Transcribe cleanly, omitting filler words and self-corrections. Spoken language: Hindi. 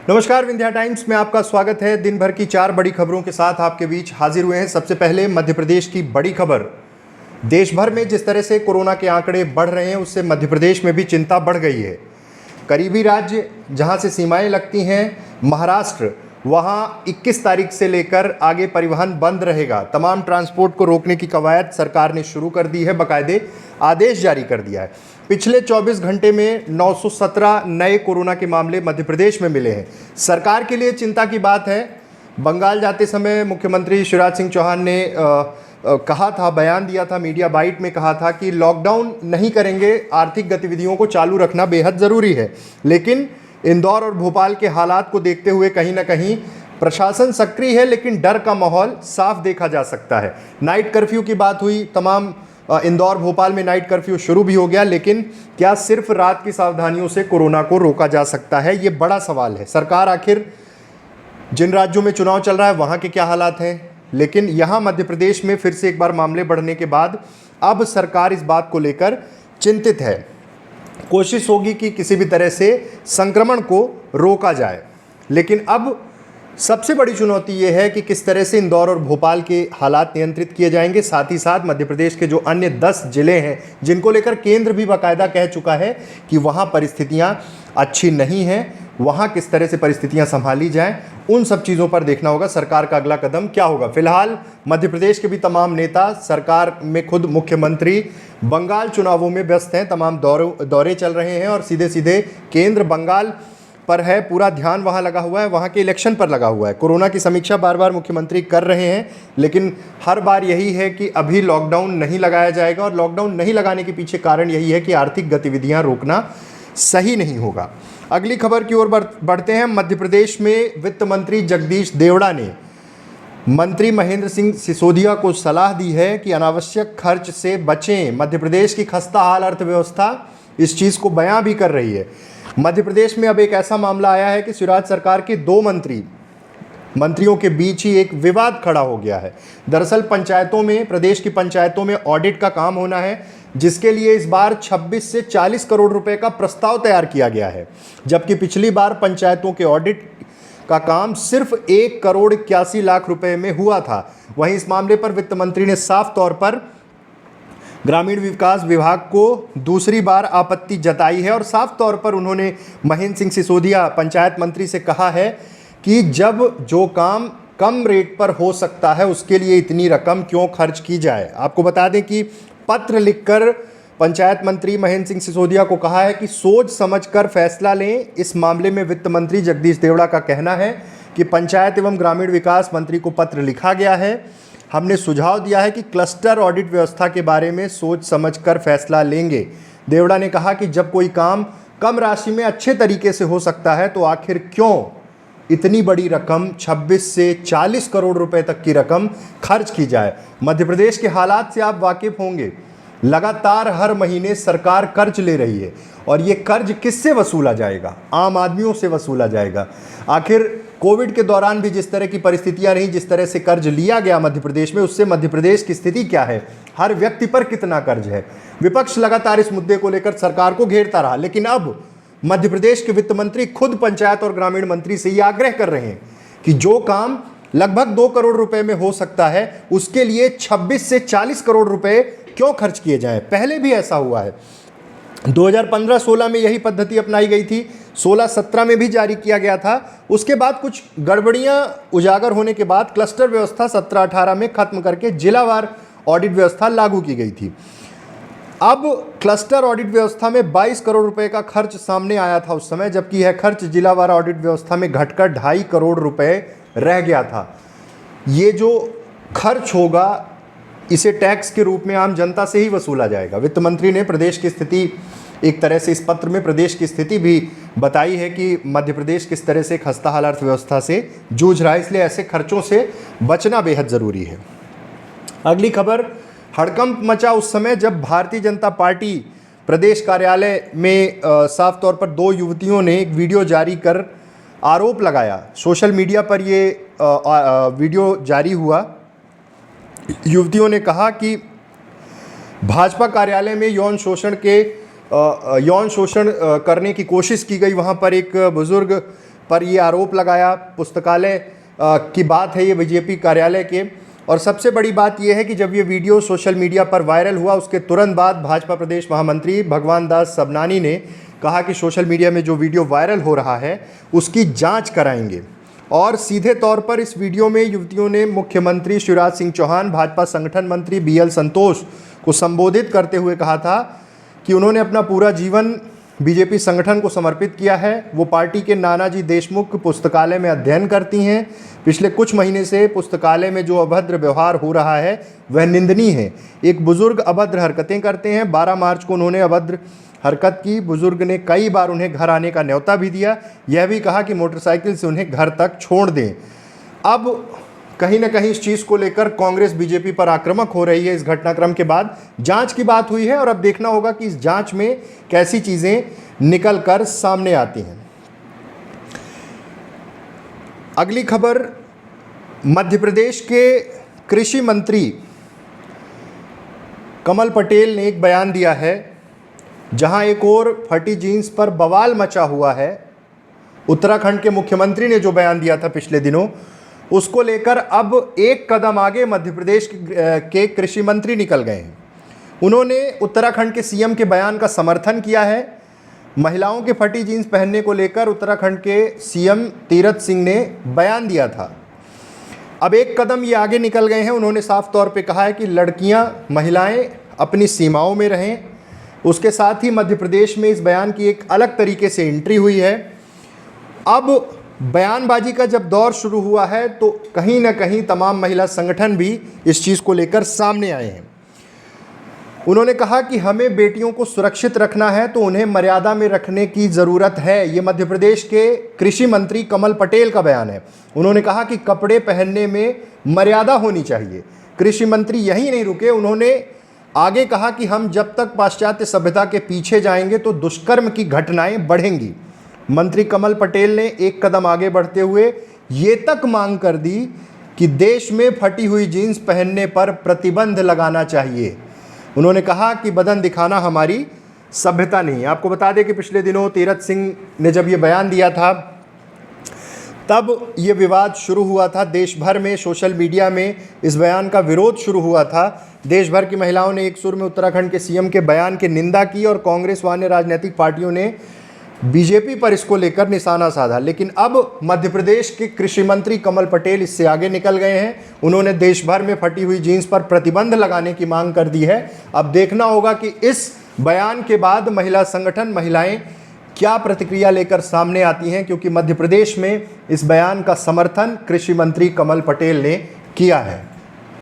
नमस्कार, विंध्या टाइम्स में आपका स्वागत है। दिन भर की 4 बड़ी खबरों के साथ आपके बीच हाजिर हुए हैं। सबसे पहले मध्य प्रदेश की बड़ी खबर। देश भर में जिस तरह से कोरोना के आंकड़े बढ़ रहे हैं, उससे मध्य प्रदेश में भी चिंता बढ़ गई है। करीबी राज्य जहां से सीमाएं लगती हैं, महाराष्ट्र, वहां 21 तारीख से लेकर आगे परिवहन बंद रहेगा। तमाम ट्रांसपोर्ट को रोकने की कवायद सरकार ने शुरू कर दी है, बाकायदे आदेश जारी कर दिया है। पिछले 24 घंटे में 917 नए कोरोना के मामले मध्य प्रदेश में मिले हैं। सरकार के लिए चिंता की बात है। बंगाल जाते समय मुख्यमंत्री शिवराज सिंह चौहान ने कहा था, बयान दिया था, मीडिया बाइट में कहा था कि लॉकडाउन नहीं करेंगे, आर्थिक गतिविधियों को चालू रखना बेहद ज़रूरी है। लेकिन इंदौर और भोपाल के हालात को देखते हुए कहीं ना कहीं प्रशासन सक्रिय है, लेकिन डर का माहौल साफ देखा जा सकता है। नाइट कर्फ्यू की बात हुई, तमाम इंदौर भोपाल में नाइट कर्फ्यू शुरू भी हो गया, लेकिन क्या सिर्फ रात की सावधानियों से कोरोना को रोका जा सकता है? ये बड़ा सवाल है। सरकार आखिर जिन राज्यों में चुनाव चल रहा है वहाँ के क्या हालात हैं, लेकिन यहाँ मध्य प्रदेश में फिर से एक बार मामले बढ़ने के बाद अब सरकार इस बात को लेकर चिंतित है। कोशिश होगी कि किसी भी तरह से संक्रमण को रोका जाए, लेकिन अब सबसे बड़ी चुनौती ये है कि किस तरह से इंदौर और भोपाल के हालात नियंत्रित किए जाएंगे। साथ ही साथ मध्य प्रदेश के जो अन्य 10 जिले हैं, जिनको लेकर केंद्र भी बाकायदा कह चुका है कि वहाँ परिस्थितियाँ अच्छी नहीं हैं, वहाँ किस तरह से परिस्थितियाँ संभाली जाएं, उन सब चीज़ों पर देखना होगा सरकार का अगला कदम क्या होगा। फिलहाल मध्य प्रदेश के भी तमाम नेता, सरकार में खुद मुख्यमंत्री बंगाल चुनावों में व्यस्त हैं। तमाम दौरे चल रहे हैं और सीधे सीधे केंद्र बंगाल पर है, पूरा ध्यान वहाँ लगा हुआ है, वहाँ के इलेक्शन पर लगा हुआ है। कोरोना की समीक्षा बार बार मुख्यमंत्री कर रहे हैं, लेकिन हर बार यही है कि अभी लॉकडाउन नहीं लगाया जाएगा, और लॉकडाउन नहीं लगाने के पीछे कारण यही है कि आर्थिक गतिविधियाँ रोकना सही नहीं होगा। अगली खबर की ओर बढ़ते हैं। मध्य प्रदेश में वित्त मंत्री जगदीश देवड़ा ने मंत्री महेंद्र सिंह सिसोदिया को सलाह दी है कि अनावश्यक खर्च से बचें। मध्य प्रदेश की खस्ता हाल अर्थव्यवस्था इस चीज़ को बयां भी कर रही है। मध्य प्रदेश में अब एक ऐसा मामला आया है कि शिवराज सरकार के 2 मंत्रियों के बीच ही एक विवाद खड़ा हो गया है। दरअसल पंचायतों में, प्रदेश की पंचायतों में ऑडिट का काम होना है, जिसके लिए इस बार 26 से 40 करोड़ रुपए का प्रस्ताव तैयार किया गया है, जबकि पिछली बार पंचायतों के ऑडिट का काम सिर्फ 1 करोड़ 81 लाख रुपए में हुआ था। वहीं इस मामले पर वित्त मंत्री ने साफ तौर पर ग्रामीण विकास विभाग को दूसरी बार आपत्ति जताई है, और साफ तौर पर उन्होंने महेंद्र सिंह सिसोदिया पंचायत मंत्री से कहा है कि जब जो काम कम रेट पर हो सकता है उसके लिए इतनी रकम क्यों खर्च की जाए। आपको बता दें कि पत्र लिखकर पंचायत मंत्री महेंद्र सिंह सिसोदिया को कहा है कि सोच समझकर फैसला लें। इस मामले में वित्त मंत्री जगदीश देवड़ा का कहना है कि पंचायत एवं ग्रामीण विकास मंत्री को पत्र लिखा गया है। हमने सुझाव दिया है कि क्लस्टर ऑडिट व्यवस्था के बारे में सोच समझकर फैसला लेंगे। देवड़ा ने कहा कि जब कोई काम कम राशि में अच्छे तरीके से हो सकता है तो आखिर क्यों इतनी बड़ी रकम 26 से 40 करोड़ रुपए तक की रकम खर्च की जाए। मध्य प्रदेश के हालात से आप वाकिफ होंगे। लगातार हर महीने सरकार कर्ज ले रही है, और ये कर्ज किससे वसूला जाएगा? आम आदमियों से वसूला जाएगा। आखिर कोविड के दौरान भी जिस तरह की परिस्थितियां रहीं, जिस तरह से कर्ज लिया गया मध्य प्रदेश में, उससे मध्य प्रदेश की स्थिति क्या है, हर व्यक्ति पर कितना कर्ज है। विपक्ष लगातार इस मुद्दे को लेकर सरकार को घेरता रहा, लेकिन अब मध्य प्रदेश के वित्त मंत्री खुद पंचायत और ग्रामीण मंत्री से ये आग्रह कर रहे हैं कि जो काम लगभग 2 करोड़ रुपए में हो सकता है उसके लिए 26 से 40 करोड़ रुपए क्यों खर्च किए जाएं। पहले भी ऐसा हुआ है। 2015-16 में यही पद्धति अपनाई गई थी, 16-17 में भी जारी किया गया था। उसके बाद कुछ गड़बड़ियां उजागर होने के बाद क्लस्टर व्यवस्था 17-18 में खत्म करके जिलावार ऑडिट व्यवस्था लागू की गई थी। अब क्लस्टर ऑडिट व्यवस्था में 22 करोड़ रुपए का खर्च सामने आया था उस समय, जबकि यह खर्च जिलावार ऑडिट व्यवस्था में घटकर 2.5 करोड़ रुपए रह गया था। ये जो खर्च होगा इसे टैक्स के रूप में आम जनता से ही वसूला जाएगा। वित्त मंत्री ने प्रदेश की स्थिति, एक तरह से इस पत्र में प्रदेश की स्थिति भी बताई है कि मध्य प्रदेश किस तरह से खस्ता हाल अर्थव्यवस्था से जूझ रहा है, इसलिए ऐसे खर्चों से बचना बेहद ज़रूरी है। अगली खबर, हड़कंप मचा उस समय जब भारतीय जनता पार्टी प्रदेश कार्यालय में साफ तौर पर 2 युवतियों ने एक वीडियो जारी कर आरोप लगाया। सोशल मीडिया पर ये वीडियो जारी हुआ। युवतियों ने कहा कि भाजपा कार्यालय में यौन शोषण करने की कोशिश की गई। वहाँ पर एक बुजुर्ग पर ये आरोप लगाया। पुस्तकालय की बात है ये, बीजेपी कार्यालय के। और सबसे बड़ी बात यह है कि जब ये वीडियो सोशल मीडिया पर वायरल हुआ, उसके तुरंत बाद भाजपा प्रदेश महामंत्री भगवान दास सबनानी ने कहा कि सोशल मीडिया में जो वीडियो वायरल हो रहा है उसकी जांच कराएंगे। और सीधे तौर पर इस वीडियो में युवतियों ने मुख्यमंत्री शिवराज सिंह चौहान, भाजपा संगठन मंत्री BL संतोष को संबोधित करते हुए कहा था कि उन्होंने अपना पूरा जीवन बीजेपी संगठन को समर्पित किया है। वो पार्टी के नानाजी देशमुख पुस्तकालय में अध्ययन करती हैं। पिछले कुछ महीने से पुस्तकालय में जो अभद्र व्यवहार हो रहा है वह निंदनीय है। एक बुजुर्ग अभद्र हरकतें करते हैं। 12 मार्च को उन्होंने अभद्र हरकत की। बुजुर्ग ने कई बार उन्हें घर आने का न्योता भी दिया, यह भी कहा कि मोटरसाइकिल से उन्हें घर तक छोड़ दें। अब कहीं ना कहीं इस चीज़ को लेकर कांग्रेस बीजेपी पर आक्रामक हो रही है। इस घटनाक्रम के बाद जांच की बात हुई है और अब देखना होगा कि इस जांच में कैसी चीज़ें निकल कर सामने आती हैं। अगली खबर, मध्य प्रदेश के कृषि मंत्री कमल पटेल ने एक बयान दिया है, जहां एक और फटी जीन्स पर बवाल मचा हुआ है। उत्तराखंड के मुख्यमंत्री ने जो बयान दिया था पिछले दिनों, उसको लेकर अब एक कदम आगे मध्य प्रदेश के कृषि मंत्री निकल गए हैं। उन्होंने उत्तराखंड के CM के बयान का समर्थन किया है। महिलाओं के फटी जीन्स पहनने को लेकर उत्तराखंड के CM तीरथ सिंह ने बयान दिया था। अब एक कदम ये आगे निकल गए हैं। उन्होंने साफ तौर पे कहा है कि लड़कियां, महिलाएं अपनी सीमाओं में रहें। उसके साथ ही मध्य प्रदेश में इस बयान की एक अलग तरीके से एंट्री हुई है। अब बयानबाजी का जब दौर शुरू हुआ है तो कहीं ना कहीं तमाम महिला संगठन भी इस चीज़ को लेकर सामने आए हैं। उन्होंने कहा कि हमें बेटियों को सुरक्षित रखना है तो उन्हें मर्यादा में रखने की ज़रूरत है। ये मध्य प्रदेश के कृषि मंत्री कमल पटेल का बयान है। उन्होंने कहा कि कपड़े पहनने में मर्यादा होनी चाहिए। कृषि मंत्री यहीं नहीं रुके, उन्होंने आगे कहा कि हम जब तक पाश्चात्य सभ्यता के पीछे जाएंगे तो दुष्कर्म की घटनाएं बढ़ेंगी। मंत्री कमल पटेल ने एक कदम आगे बढ़ते हुए ये तक मांग कर दी कि देश में फटी हुई जीन्स पहनने पर प्रतिबंध लगाना चाहिए। उन्होंने कहा कि बदन दिखाना हमारी सभ्यता नहीं है। आपको बता दें कि पिछले दिनों तीरथ सिंह ने जब ये बयान दिया था तब ये विवाद शुरू हुआ था। देश भर में सोशल मीडिया में इस बयान का विरोध शुरू हुआ था। देश भर की महिलाओं ने एक सुर में उत्तराखंड के CM के बयान की निंदा की और कांग्रेस व अन्य राजनीतिक पार्टियों ने बीजेपी पर इसको लेकर निशाना साधा। लेकिन अब मध्य प्रदेश के कृषि मंत्री कमल पटेल इससे आगे निकल गए हैं। उन्होंने देश भर में फटी हुई जीन्स पर प्रतिबंध लगाने की मांग कर दी है। अब देखना होगा कि इस बयान के बाद महिला संगठन, महिलाएं क्या प्रतिक्रिया लेकर सामने आती हैं, क्योंकि मध्य प्रदेश में इस बयान का समर्थन कृषि मंत्री कमल पटेल ने किया है।